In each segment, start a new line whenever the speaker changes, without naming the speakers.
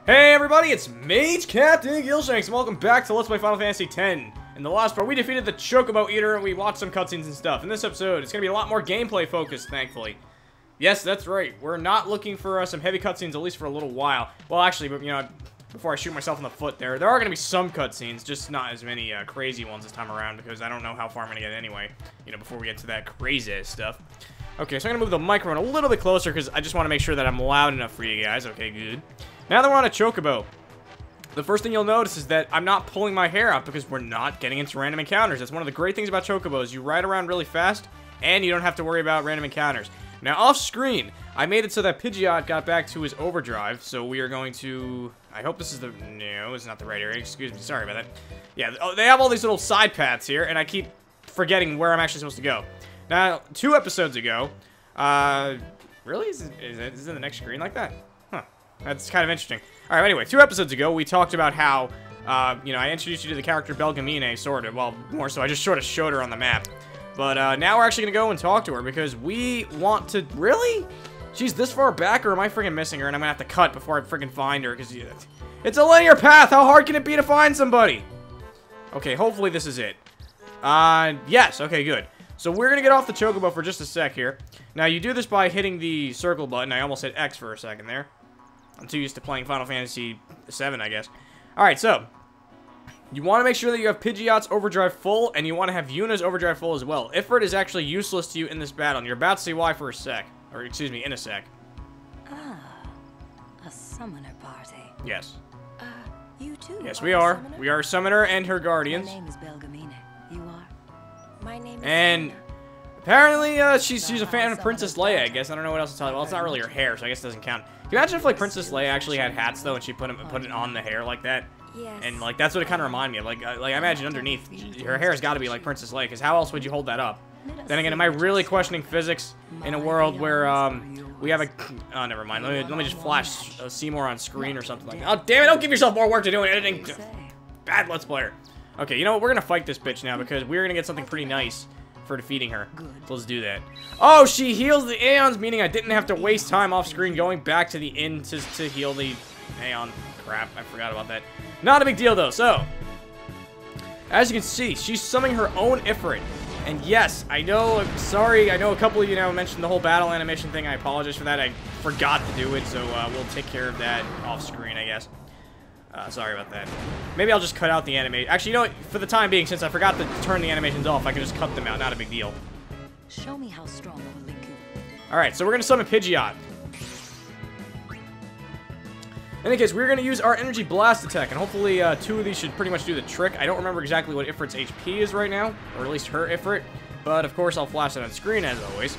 Hey everybody, it's Mage Captain Gilshanks, and welcome back to Let's Play Final Fantasy X. In the last part, we defeated the Chocobo Eater, and we watched some cutscenes and stuff. In this episode, it's going to be a lot more gameplay focused, thankfully. Yes, that's right. We're not looking for some heavy cutscenes, at least for a little while. Well, actually, but you know, before I shoot myself in the foot there are going to be some cutscenes, just not as many crazy ones this time around, because I don't know how far I'm going to get anyway, you know, before we get to that crazy stuff. Okay, so I'm going to move the microphone a little bit closer, because I just want to make sure that I'm loud enough for you guys. Okay, good. Now that we're on a Chocobo, the first thing you'll notice is that I'm not pulling my hair out because we're not getting into random encounters. That's one of the great things about Chocobos. You ride around really fast, and you don't have to worry about random encounters. Now, off screen, I made it so that Pidgeot got back to his overdrive, so we are going to... I hope this is the... No, it's not the right area. Excuse me. Sorry about that. Yeah, oh, they have all these little side paths here, and I keep forgetting where I'm actually supposed to go. Now, 2 episodes ago... Really? Is it in the next screen like that? Huh. That's kind of interesting. Alright, anyway, 2 episodes ago, we talked about how, you know, I introduced you to the character Belgamine, sort of. Well, more so, I just sort of showed her on the map. But, now we're actually gonna go and talk to her, because we want to... Really? She's this far back, or am I freaking missing her, and I'm gonna have to cut before I freaking find her, because it's a linear path! How hard can it be to find somebody? Okay, hopefully this is it. Yes, okay, good. So we're gonna get off the Chocobo for just a sec here. Now, you do this by hitting the circle button. I almost hit X for a second there. I'm too used to playing Final Fantasy VII, I guess. Alright, so. You want to make sure that you have Pidgeot's overdrive full, and you want to have Yuna's overdrive full as well. Ifrit is actually useless to you in this battle, and you're about to see why for a sec. Or, excuse me, in a sec.
Ah, a summoner party.
Yes.
You too?
Yes, we are. We are a summoner and her guardians.
My name is Belgamine. You are? My name is
And...
Seymour.
Apparently, she's a fan of Princess Leia, I guess. I don't know what else to tell you. Well, it's not really her hair, so I guess it doesn't count. Can you imagine if, like, Princess Leia actually had hats, though, and she put it on the hair like that?
Yes.
And, like, that's what it kind of reminded me of. Like, I imagine underneath, her hair has got to be like Princess Leia, because how else would you hold that up? Then again, am I really questioning physics in a world where, we have a... Oh, never mind. Let me just flash Seymour on screen or something like that. Oh, damn it, don't give yourself more work to do in editing. Bad Let's Player. Okay, you know what? We're gonna fight this bitch now, because we're gonna get something pretty nice for defeating her. So let's do that. Oh, she heals the Aeons, meaning I didn't have to waste time off screen going back to the inn to heal the Aeon. Crap, I forgot about that. Not a big deal, though. So, as you can see, she's summoning her own Ifrit. And yes, I know, I'm sorry, I know a couple of you now mentioned the whole battle animation thing. I apologize for that. I forgot to do it, so we'll take care of that off screen, I guess. Sorry about that. Maybe I'll just cut out the animation. Actually, you know what? For the time being, since I forgot to turn the animations off, I can just cut them out. Not a big deal.
Show me how strong I will link you.
Alright, so we're going to summon Pidgeot. In any case, we're going to use our Energy Blast attack, and hopefully 2 of these should pretty much do the trick. I don't remember exactly what Ifrit's HP is right now, or at least her Ifrit, but of course I'll flash it on screen as always.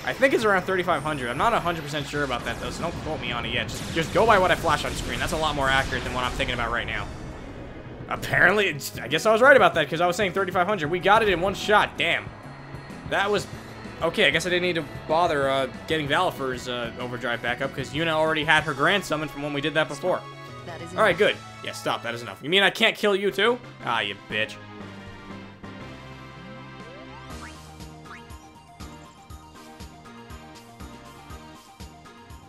I think it's around 3,500. I'm not 100% sure about that, though, so don't quote me on it yet. Just go by what I flash on screen. That's a lot more accurate than what I'm thinking about right now. Apparently, I guess I was right about that, because I was saying 3,500. We got it in one shot. Damn. That was... Okay, I guess I didn't need to bother getting Valifer's overdrive back up, because Yuna already had her Grand Summon from when we did that before. Alright, good. Yeah, stop. That is enough. You mean I can't kill you, too? Ah, you bitch.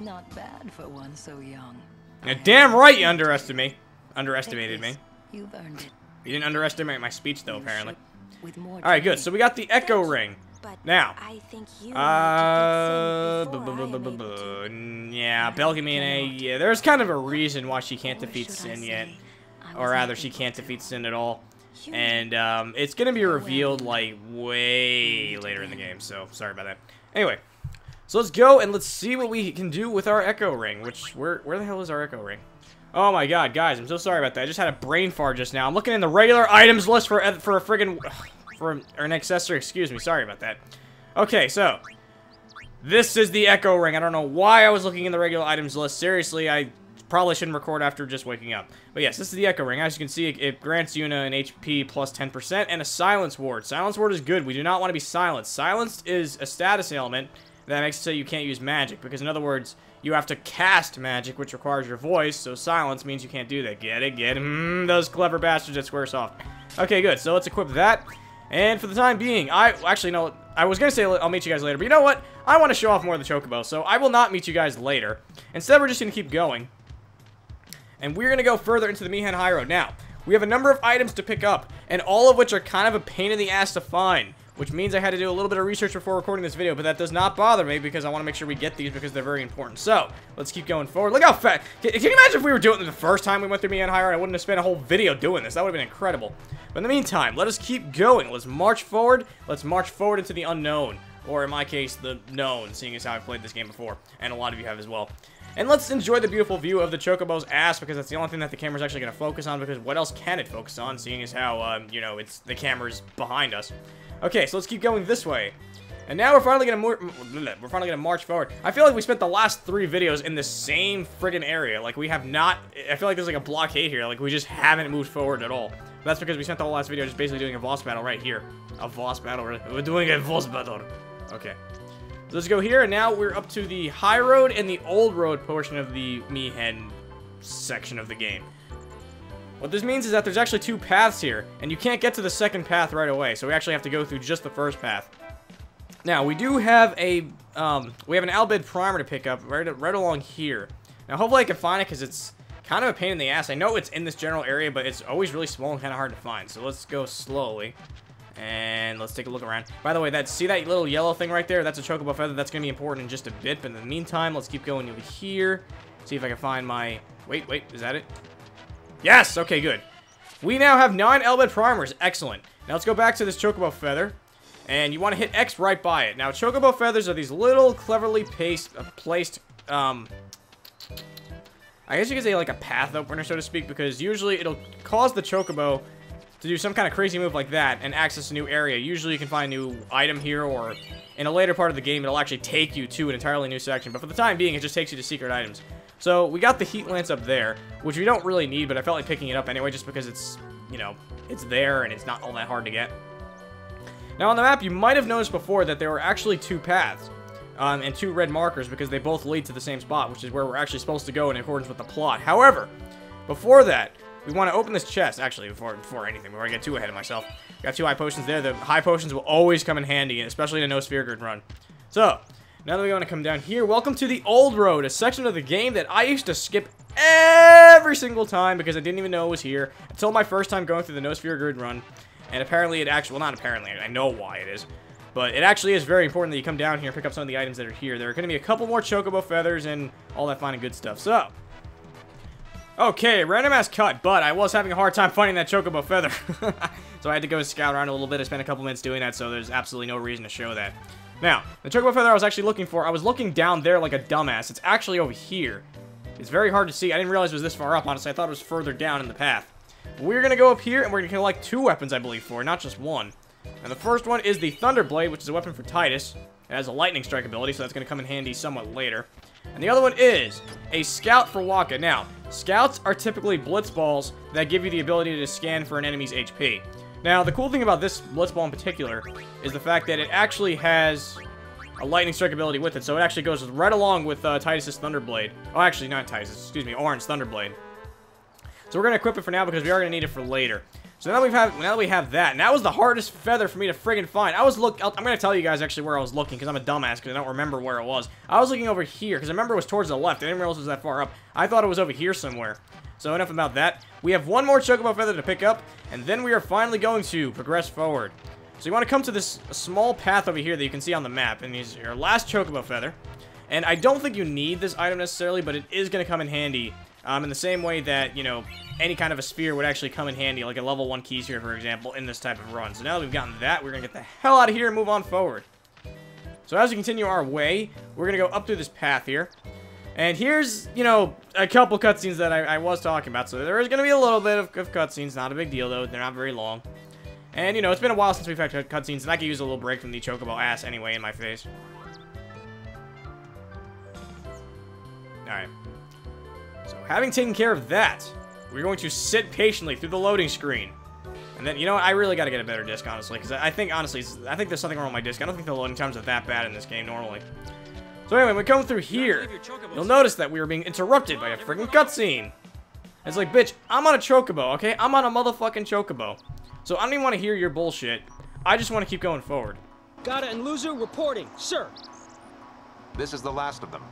Not bad for one so young.
Yeah, damn right you underestimated me.
You've earned it.
You didn't underestimate my speech, though, apparently.
All
right, good. So we got the Echo Ring. Now,
I think you
yeah, Belgamine, yeah, there's kind of a reason why she can't defeat Sin yet. Or rather, she can't defeat Sin at all. And, it's gonna be revealed, like, way later in the game, so sorry about that. Anyway. So let's go and let's see what we can do with our Echo Ring, which, where the hell is our Echo Ring? Oh my god, guys, I'm so sorry about that. I just had a brain fart just now. I'm looking in the regular items list for a friggin', for an accessory, excuse me, sorry about that. Okay, so, this is the Echo Ring. I don't know why I was looking in the regular items list. Seriously, I probably shouldn't record after just waking up. But yes, this is the Echo Ring. As you can see, it grants Yuna an HP plus 10% and a Silence Ward. Silence Ward is good. We do not want to be silenced. Silenced is a status ailment that makes it so you can't use magic, because in other words, you have to cast magic, which requires your voice, so silence means you can't do that. Get it? Get it? Those clever bastards at Squaresoft. Okay, good. So let's equip that. And for the time being, actually, no, I was going to say I'll meet you guys later, but you know what? I want to show off more of the Chocobo, so I will not meet you guys later. Instead, we're just going to keep going. and we're going to go further into the Mihen High Road. Now, we have a number of items to pick up, and all of which are kind of a pain in the ass to find, which means I had to do a little bit of research before recording this video, but that does not bother me because I want to make sure we get these because they're very important. So, let's keep going forward. Look how fast. Can you imagine if we were doing it the first time we went through Mihen High Road? I wouldn't have spent a whole video doing this. That would have been incredible. But in the meantime, let us keep going. Let's march forward. Let's march forward into the unknown. Or in my case, the known, seeing as how I've played this game before. And a lot of you have as well. And let's enjoy the beautiful view of the Chocobo's ass, because that's the only thing that the camera's actually going to focus on, because what else can it focus on, seeing as how, you know, it's the camera's behind us. Okay, so let's keep going this way. And now we're finally going to march forward. I feel like we spent the last 3 videos in the same friggin' area. Like, we have not, I feel like there's like a blockade here. Like, we just haven't moved forward at all. But that's because we spent the whole last video just basically doing a boss battle right here. A boss battle, we're doing a boss battle. Okay. So let's go here, and now we're up to the high road and the old road portion of the Mihen section of the game. What this means is that there's actually 2 paths here, and you can't get to the second path right away, so we actually have to go through just the first path. Now, we do have a, we have an Albed primer to pick up right along here. Now, hopefully I can find it, because it's kind of a pain in the ass. I know it's in this general area, but it's always really small and kind of hard to find, so let's go slowly. And let's take a look around. By the way, see that little yellow thing right there? That's a Chocobo feather. That's going to be important in just a bit. But in the meantime, let's keep going over here. See if I can find my... Wait, is that it? Yes! Okay, good. We now have 9 Albed primers. Excellent. Now let's go back to this Chocobo feather. And you want to hit X right by it. Now, Chocobo feathers are these little cleverly placed... I guess you could say like a path opener, so to speak. Because usually it'll cause the Chocobo to do some kind of crazy move like that and access a new area. Usually you can find a new item here, or in a later part of the game, it'll actually take you to an entirely new section. But for the time being, it just takes you to secret items. So we got the heat lance up there, which we don't really need, but I felt like picking it up anyway, just because it's, you know, it's there and it's not all that hard to get. Now on the map, you might have noticed before that there were actually 2 paths, and 2 red markers, because they both lead to the same spot, which is where we're actually supposed to go in accordance with the plot. However, before that, we want to open this chest, actually, before anything, before I get too ahead of myself. Got 2 high potions there. The high potions will always come in handy, especially in a no sphere grid run. So, now that we want to come down here, welcome to the Old Road, a section of the game that I used to skip every single time because I didn't even know it was here until my first time going through the no sphere grid run. And apparently it actually, well, not apparently, I know why it is. But it actually is very important that you come down here and pick up some of the items that are here. There are going to be a couple more Chocobo feathers and all that fine and good stuff. So, okay, random ass cut, but I was having a hard time finding that Chocobo feather. So I had to go scout around a little bit. I spent a couple minutes doing that, so there's absolutely no reason to show that. Now, the Chocobo feather I was actually looking for, I was looking down there like a dumbass. It's actually over here. It's very hard to see. I didn't realize it was this far up, honestly. I thought it was further down in the path. We're going to go up here, and we're going to collect 2 weapons, I believe, for, not just 1. And the first one is the Thunderblade, which is a weapon for Titus. It has a lightning strike ability, so that's going to come in handy somewhat later. And the other one is a Scout for Waka. Now, Scouts are typically blitz balls that give you the ability to scan for an enemy's HP. Now, the cool thing about this blitz ball in particular is the fact that it actually has a lightning strike ability with it, so it actually goes right along with Titus's Thunderblade. Oh, actually, not Titus, excuse me, Orin's Thunderblade. So we're going to equip it for now because we are going to need it for later. So now that we have that, and that was the hardest feather for me to friggin' find. I'm going to tell you guys actually where I was looking, because I'm a dumbass, because I don't remember where it was. I was looking over here, because I remember it was towards the left. I didn't realize it was that far up. I thought it was over here somewhere. So enough about that. We have 1 more Chocobo feather to pick up, and then we are finally going to progress forward. So you want to come to this small path over here that you can see on the map, and here's your last Chocobo feather. And I don't think you need this item necessarily, but it is going to come in handy. In the same way that, you know, any kind of a sphere would actually come in handy, like a level 1 key sphere, for example, in this type of run. So now that we've gotten that, we're going to get the hell out of here and move on forward. So as we continue our way, we're going to go up through this path here. And here's, you know, a couple cutscenes that I was talking about. So there is going to be a little bit of cutscenes, not a big deal, though. They're not very long. And, you know, it's been a while since we've had cutscenes, and I could use a little break from the Chocobo ass anyway in my face. Alright. So, having taken care of that, we're going to sit patiently through the loading screen. And then, you know what, I really gotta get a better disc, honestly, because I think, honestly, I think there's something wrong with my disc. I don't think the loading times are that bad in this game, normally. So anyway, when we come through here, you'll notice that we are being interrupted by a freaking cutscene. It's like, bitch, I'm on a Chocobo, okay? I'm on a motherfucking Chocobo. So I don't even want to hear your bullshit. I just want to keep going forward.
Gata and Luzu reporting, sir.
This is the last of them.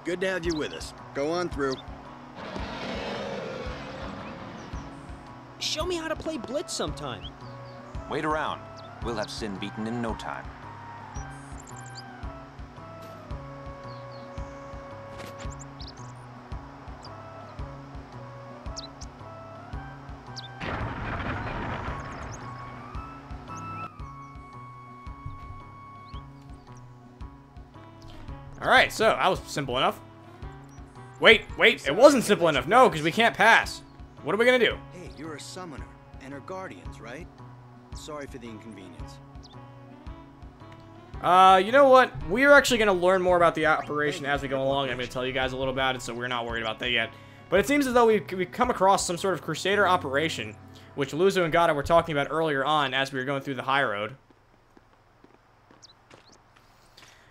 Good to have you with us. Go on through.
Show me how to play Blitz sometime.
Wait around. We'll have Sin beaten in no time.
Alright, so that was simple enough. Wait, it wasn't simple enough. No, because we can't pass. What are we gonna do?
Hey, you're a summoner and her guardians, right? Sorry for the inconvenience.
You know what? We're actually gonna learn more about the operation as we go along. I'm gonna tell you guys a little about it, so we're not worried about that yet. But it seems as though we've come across some sort of Crusader operation, which Luzu and Gata were talking about earlier on as we were going through the high road.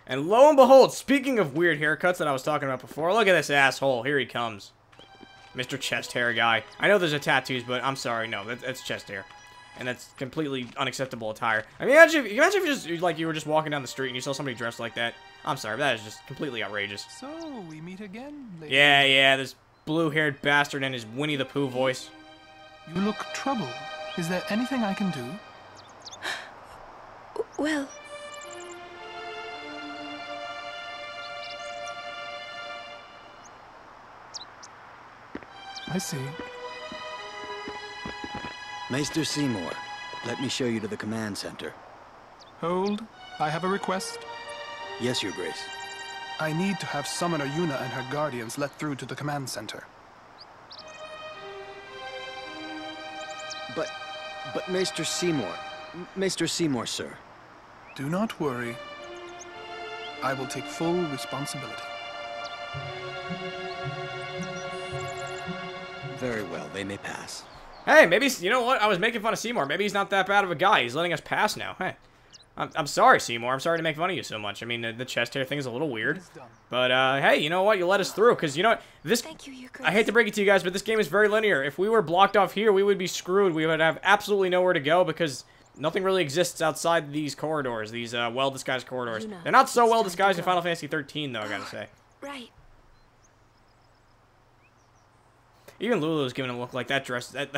And lo and behold, speaking of weird haircuts that I was talking about before, look at this asshole. Here he comes. Mr. Chest Hair guy. I know there's a tattoos, but I'm sorry, no, that's chest hair. And that's completely unacceptable attire. I mean, imagine if you were just walking down the street and you saw somebody dressed like that. I'm sorry, that is just completely outrageous.
So, we meet again, lady.
Yeah, this blue-haired bastard and his Winnie the Pooh voice.
You look troubled. Is there anything I can do?
Well,
I see.
Maester Seymour, let me show you to the command center.
Hold. I have a request.
Yes, Your Grace.
I need to have Summoner Yuna and her guardians let through to the command center.
But Maester Seymour. Maester Seymour, sir.
Do not worry. I will take full responsibility.
Very well, they may pass.
Hey, maybe, you know what? I was making fun of Seymour. Maybe he's not that bad of a guy. He's letting us pass now. Hey, I'm sorry, Seymour. I'm sorry to make fun of you so much. I mean, the chest hair thing is a little weird. But, hey, you know what? You let us through. Because, you know what?
thank you, Your Grace.
I hate to break it to you guys, but this game is very linear. If we were blocked off here, we would be screwed. We would have absolutely nowhere to go because nothing really exists outside these corridors, these well-disguised corridors.
Yuna,
They're not so
it's
well-disguised in
time to
Final Fantasy 13, though, I gotta say.
Right.
Even Lulu's giving a look like that dress. That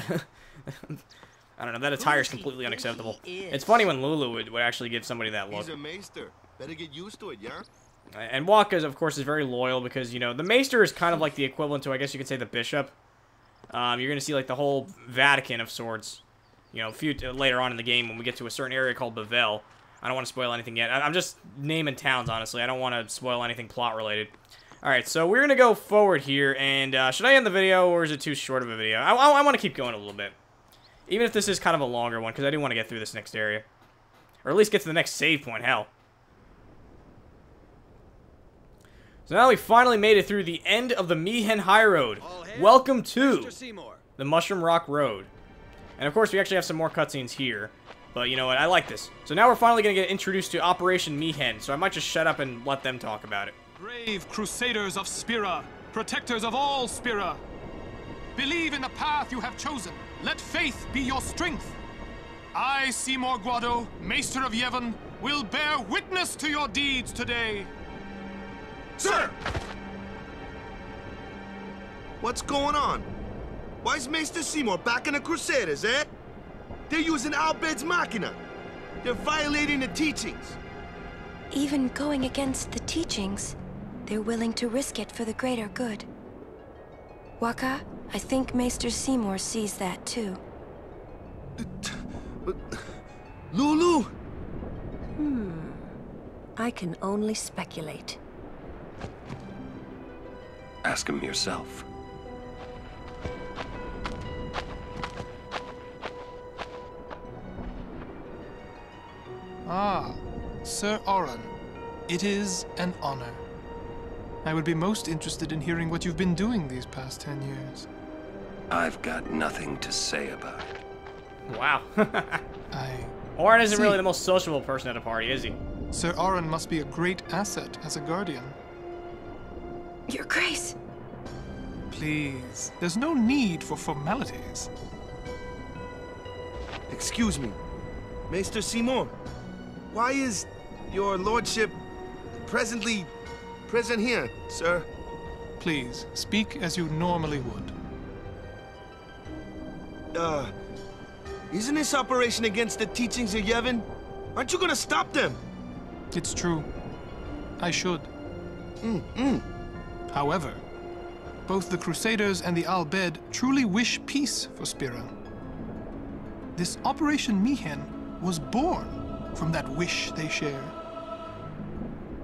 I don't know. That attire is completely unacceptable. It's funny when Lulu would actually give somebody that look.
He's a maester. Better get used to it, yeah?
And Waka, of course, is very loyal because, you know, the Maester is kind of like the equivalent to, I guess you could say, the Bishop. You're going to see, like, the whole Vatican of sorts, you know, later on in the game when we get to a certain area called Bavel. I don't want to spoil anything yet. I'm just naming towns, honestly. I don't want to spoil anything plot-related. Alright, so we're going to go forward here, and should I end the video, or is it too short of a video? I want to keep going a little bit. Even if this is kind of a longer one, because I do want to get through this next area. Or at least get to the next save point, hell. So now we finally made it through the end of the Mihen High Road. Welcome to the Mushroom Rock Road. And of course, we actually have some more cutscenes here. But you know what, I like this. So now we're finally going to get introduced to Operation Mihen, so I might just shut up and let them talk about it.
Brave Crusaders of Spira, protectors of all Spira. Believe in the path you have chosen. Let faith be your strength. I, Seymour Guado, Maester of Yevon, will bear witness to your deeds today.
Sir! What's going on? Why is Maester Seymour backing the Crusaders, eh? They're using Albed's Machina. They're violating the teachings.
Even going against the teachings, they're willing to risk it for the greater good. Waka, I think Maester Seymour sees that too.
But Lulu!
I can only speculate.
Ask him yourself.
Ah, Sir Oran. It is an honor. I would be most interested in hearing what you've been doing these past 10 years.
I've got nothing to say about it.
Wow.
Oran
isn't really the most sociable person at a party, is he?
Sir Oran must be a great asset as a guardian.
Your Grace!
Please, there's no need for formalities.
Excuse me, Maester Seymour. Why is your lordship present here, sir?
Please, speak as you normally would.
Isn't this operation against the teachings of Yevon? Aren't you gonna stop them?
It's true. I should. However, both the Crusaders and the Al Bhed truly wish peace for Spira. This Operation Mi'ihen was born from that wish they share.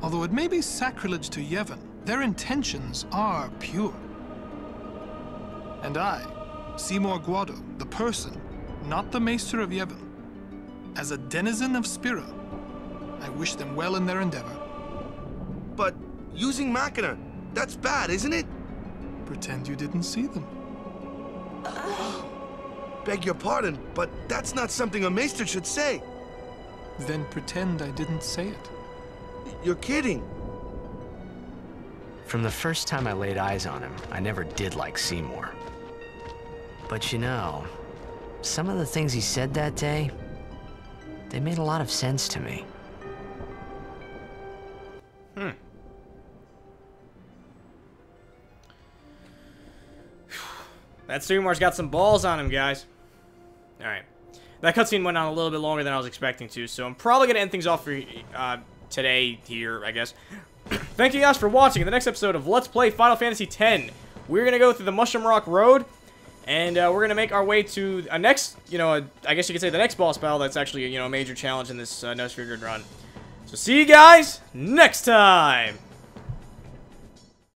Although it may be sacrilege to Yevon, their intentions are pure. And I, Seymour Guado, the person, not the Maester of Yevon, as a denizen of Spira, I wish them well in their endeavor.
But using Machina, that's bad, isn't it?
Pretend you didn't see them.
Beg your pardon, but that's not something a Maester should say.
Then pretend I didn't say it.
You're kidding.
From the first time I laid eyes on him, I never did like Seymour. But you know, some of the things he said that day, they made a lot of sense to me.
That Seymour's got some balls on him, guys. Alright. That cutscene went on a little bit longer than I was expecting to, so I'm probably going to end things off for today here, I guess. Thank you guys for watching. In the next episode of Let's Play Final Fantasy X, we're going to go through the Mushroom Rock Road, and we're going to make our way to a next, I guess you could say the next boss battle that's actually, a major challenge in this No Figured run. So see you guys next time!